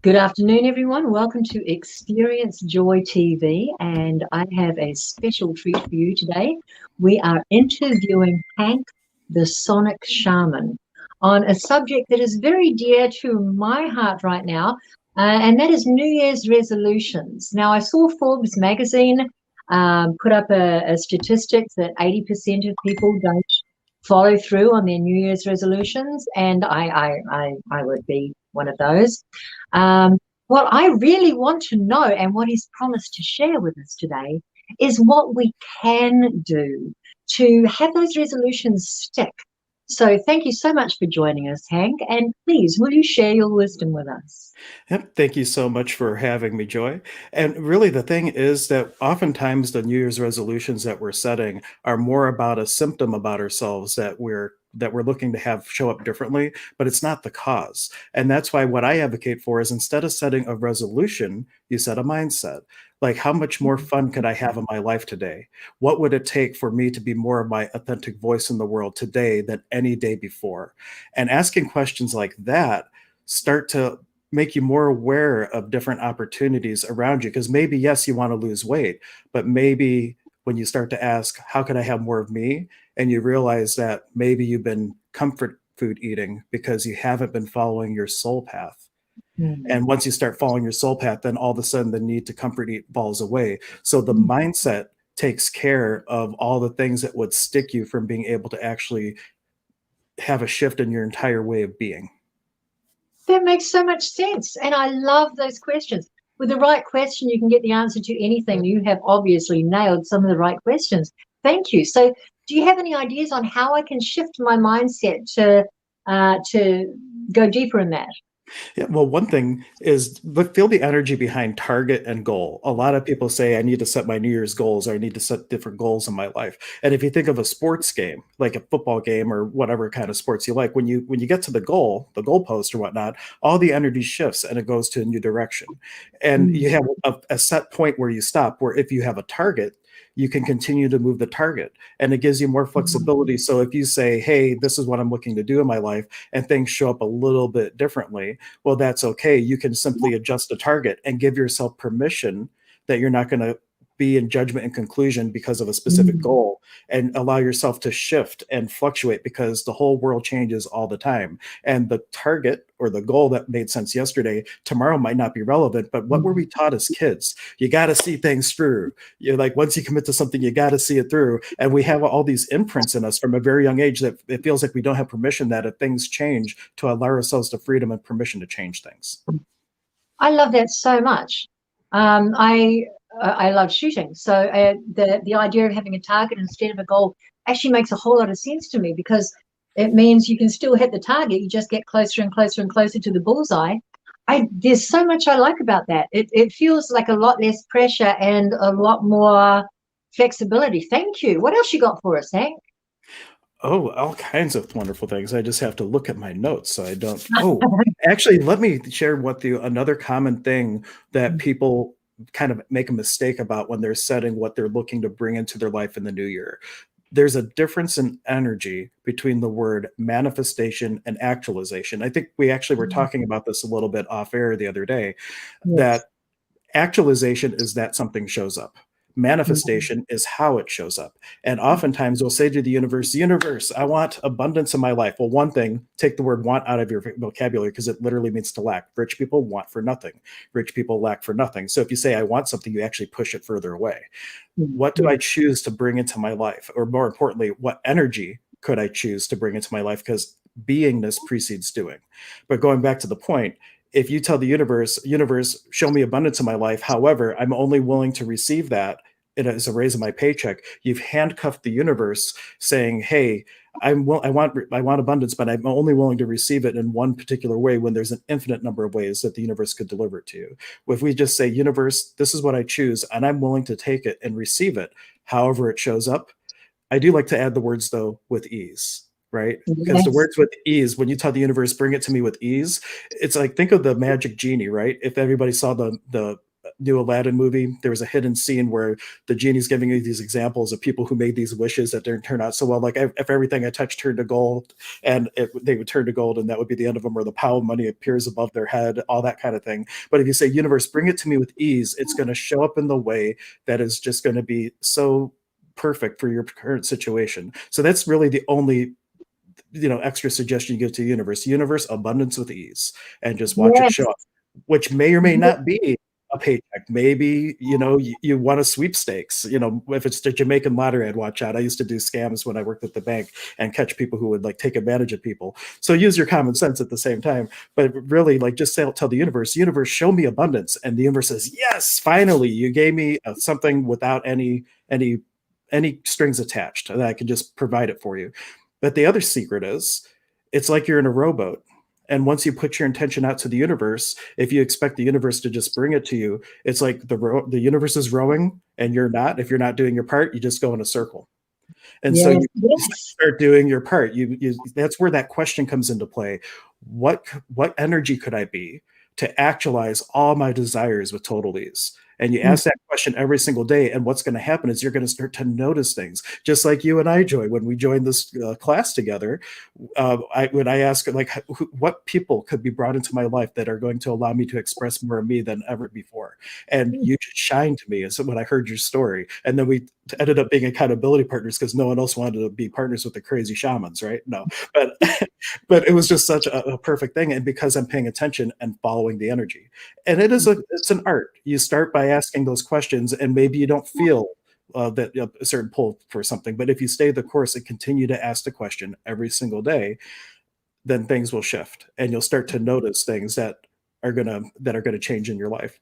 Good afternoon, everyone. Welcome to Experience Joy TV, and I have a special treat for you today. We are interviewing Hank, the Sonic Shaman, on a subject that is very dear to my heart right now, and that is New Year's resolutions. Now, I saw Forbes magazine put up a statistic that 80% of people don't follow through on their New Year's resolutions, and I would be one of those. Um, what I really want to know, and what he's promised to share with us today, is what we can do to have those resolutions stick. So thank you so much for joining us, Hank, and please, will you share your wisdom with us? Yep, thank you so much for having me, Joy. And really, the thing is that oftentimes the New Year's resolutions that we're setting are more about a symptom about ourselves that we're looking to have show up differently, but it's not the cause. And that's why what I advocate for is instead of setting a resolution, you set a mindset. Like, how much more fun could I have in my life today? What would it take for me to be more of my authentic voice in the world today than any day before? And asking questions like that start to make you more aware of different opportunities around you. Because maybe, yes, you want to lose weight, but maybe when you start to ask, how can I have more of me? And you realize that maybe you've been comfort food eating because you haven't been following your soul path. Mm. And once you start following your soul path, then all of a sudden the need to comfort eat falls away. So the mindset takes care of all the things that would stick you from being able to actually have a shift in your entire way of being. That makes so much sense. And I love those questions. With the right question, you can get the answer to anything. You have obviously nailed some of the right questions. Thank you. So, do you have any ideas on how I can shift my mindset to go deeper in that? Yeah, well, one thing is feel the energy behind target and goal. A lot of people say, I need to set my New Year's goals, or I need to set different goals in my life. And if you think of a sports game, like a football game or whatever kind of sports you like, when you get to the goal, the goalpost or whatnot, all the energy shifts and it goes to a new direction. And you Mm. have a set point where you stop, where if you have a target, you can continue to move the target and it gives you more flexibility. So if you say, hey, this is what I'm looking to do in my life, and things show up a little bit differently, well, that's okay. You can simply adjust the target and give yourself permission that you're not going to be in judgment and conclusion because of a specific Mm. goal, and allow yourself to shift and fluctuate because the whole world changes all the time. And the target or the goal that made sense yesterday, tomorrow might not be relevant. But what were we taught as kids? You got to see things through. You're like, once you commit to something, you got to see it through. And we have all these imprints in us from a very young age that it feels like we don't have permission, that if things change, to allow ourselves the freedom and permission to change things. I love that so much. I love shooting, so the idea of having a target instead of a goal actually makes a whole lot of sense to me because it means you can still hit the target. You just get closer and closer and closer to the bullseye. There's so much I like about that. It feels like a lot less pressure and a lot more flexibility. Thank you. What else you got for us, Hank? Oh, all kinds of wonderful things. I just have to look at my notes so I don't. Oh, actually, let me share with you another common thing that people kind of make a mistake about when they're setting what they're looking to bring into their life in the new year. There's a difference in energy between the word manifestation and actualization. I think we actually were talking about this a little bit off air the other day, Yes. that actualization is that something shows up. Manifestation is how it shows up. And oftentimes we'll say to the universe, I want abundance in my life. Well, one thing, take the word want out of your vocabulary because it literally means to lack. Rich people want for nothing. Rich people lack for nothing. So if you say, I want something, you actually push it further away. What do I choose to bring into my life? Or more importantly, what energy could I choose to bring into my life? Because beingness precedes doing. But going back to the point, if you tell the universe, show me abundance in my life, however, I'm only willing to receive that as a raise in my paycheck, you've handcuffed the universe saying, hey, I want abundance, but I'm only willing to receive it in one particular way when there's an infinite number of ways that the universe could deliver it to you. If we just say, universe, this is what I choose, and I'm willing to take it and receive it, however it shows up. I do like to add the words, though, with ease, right? Because the Yes. words with ease, when you tell the universe, bring it to me with ease, it's like, think of the magic genie, right? If everybody saw the new Aladdin movie, there was a hidden scene where the genie's giving you these examples of people who made these wishes that didn't turn out so well. Like if everything I touched turned to gold, and they would turn to gold, and that would be the end of them, or the pile of money appears above their head, all that kind of thing. But if you say, universe, bring it to me with ease, it's going to show up in the way that is just going to be so perfect for your current situation. So that's really the only extra suggestion you give to the universe, abundance with ease, and just watch it Yes. show up, which may or may not be a paycheck. Maybe you want a sweepstakes. If it's the Jamaican lottery, I'd watch out. I used to do scams when I worked at the bank and catch people who would like take advantage of people. So use your common sense at the same time, but really like just tell the universe, show me abundance, and the universe says, yes, finally you gave me something without any strings attached, that I can just provide it for you. But the other secret is, it's like you're in a rowboat. And once you put your intention out to the universe, if you expect the universe to just bring it to you, it's like the universe is rowing and you're not. If you're not doing your part, you just go in a circle. And so you start doing your part. That's where that question comes into play. What energy could I be to actualize all my desires with total ease? And you ask that question every single day, and what's going to happen is you're going to start to notice things, just like you and I, Joy, when we joined this class together. When I ask, like, what people could be brought into my life that are going to allow me to express more of me than ever before, and you just shine to me. And so when I heard your story, and then we ended up being accountability partners because no one else wanted to be partners with the crazy shamans, right? No, but it was just such a perfect thing, and because I'm paying attention and following the energy, and it's an art. You start by asking those questions, and maybe you don't feel that a certain pull for something, but if you stay the course and continue to ask the question every single day, then things will shift, and you'll start to notice things that are gonna change in your life.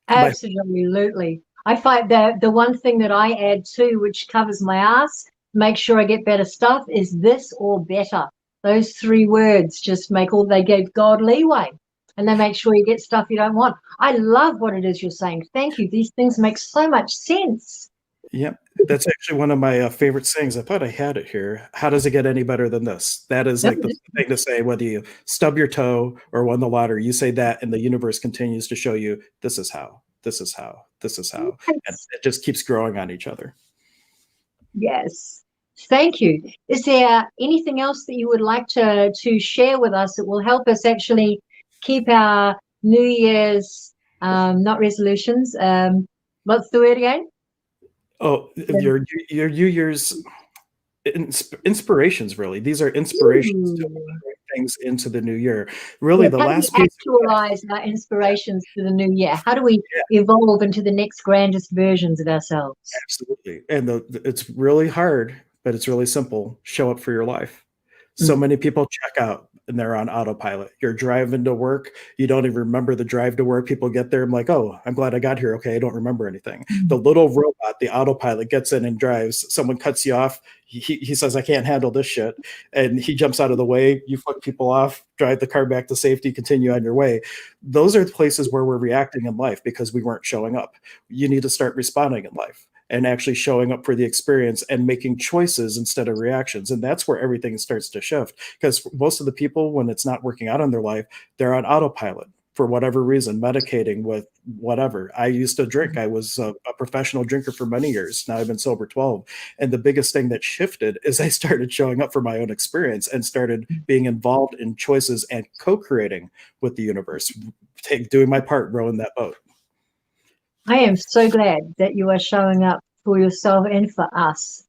Absolutely. I find that the one thing that I add too, which covers my ass, make sure I get better stuff, is this or better. Those 3 words just they gave God leeway, and they make sure you get stuff you don't want. I love what it is you're saying. Thank you. These things make so much sense. Yeah, that's actually one of my favorite sayings. I thought I had it here. How does it get any better than this? That is like the thing to say, whether you stub your toe or won the lottery, you say that, and the universe continues to show you, this is how, this is how, this is how. And it just keeps growing on each other. Yes. Thank you. Is there anything else that you would like to share with us that will help us actually keep our New Year's, not resolutions, what's the word again? Oh, your New Year's inspirations, really. These are inspirations to bring things into the new year. Really, the last piece. Actualize our inspirations for the new year. How do we evolve into the next grandest versions of ourselves? Absolutely. And it's really hard, but it's really simple. Show up for your life. So many people check out and they're on autopilot. You're driving to work. You don't even remember the drive to work. People get there. I'm like, oh, I'm glad I got here. Okay, I don't remember anything. The little robot, the autopilot, gets in and drives. Someone cuts you off. He says, I can't handle this shit. And he jumps out of the way. You flick people off, drive the car back to safety, continue on your way. Those are the places where we're reacting in life because we weren't showing up. You need to start responding in life and actually showing up for the experience and making choices instead of reactions. And that's where everything starts to shift, because most of the people, when it's not working out in their life, they're on autopilot for whatever reason, medicating with whatever. I used to drink. I was a professional drinker for many years. Now I've been sober 12. And the biggest thing that shifted is I started showing up for my own experience and started being involved in choices and co-creating with the universe, doing my part, rowing that boat. I am so glad that you are showing up for yourself and for us.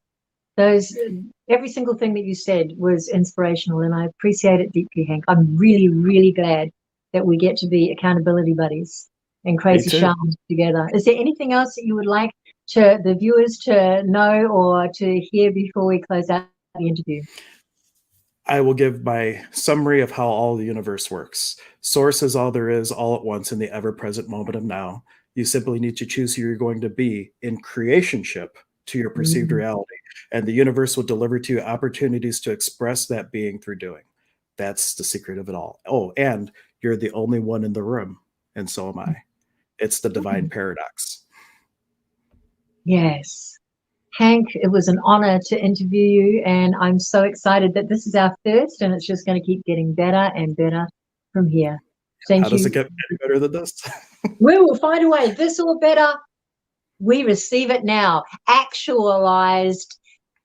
Every single thing that you said was inspirational, and I appreciate it deeply, Hank. I'm really, really glad that we get to be accountability buddies and crazy shamans together. Is there anything else that you would like the viewers to know or to hear before we close out the interview? I will give my summary of how all the universe works. Source is all there is, all at once, in the ever-present moment of now. You simply need to choose who you're going to be in creationship to your perceived reality. And the universe will deliver to you opportunities to express that being through doing. That's the secret of it all. Oh, and you're the only one in the room, and so am I. It's the divine paradox. Yes. Hank, it was an honor to interview you, and I'm so excited that this is our first, and it's just going to keep getting better and better from here. Thank How does you. it get any better than this? We will find a way. This or better. We receive it now, actualized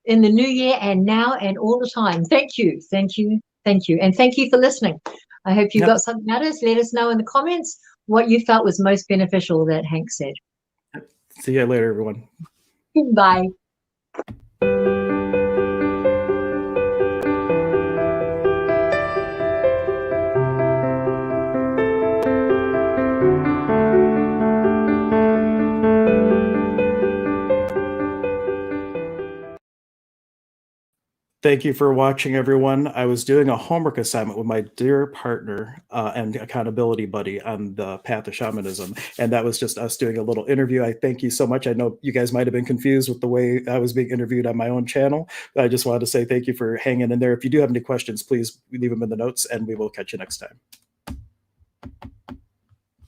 in the new year and now and all the time. Thank you. Thank you. Thank you. And thank you for listening. I hope you got something out of this. Let us know in the comments what you felt was most beneficial that Hank said. See you later, everyone. Bye. Thank you for watching, everyone. I was doing a homework assignment with my dear partner and accountability buddy on the path of shamanism, and that was just us doing a little interview. I thank you so much. I know you guys might have been confused with the way I was being interviewed on my own channel. I just wanted to say thank you for hanging in there. If you do have any questions, please leave them in the notes, and we will catch you next time.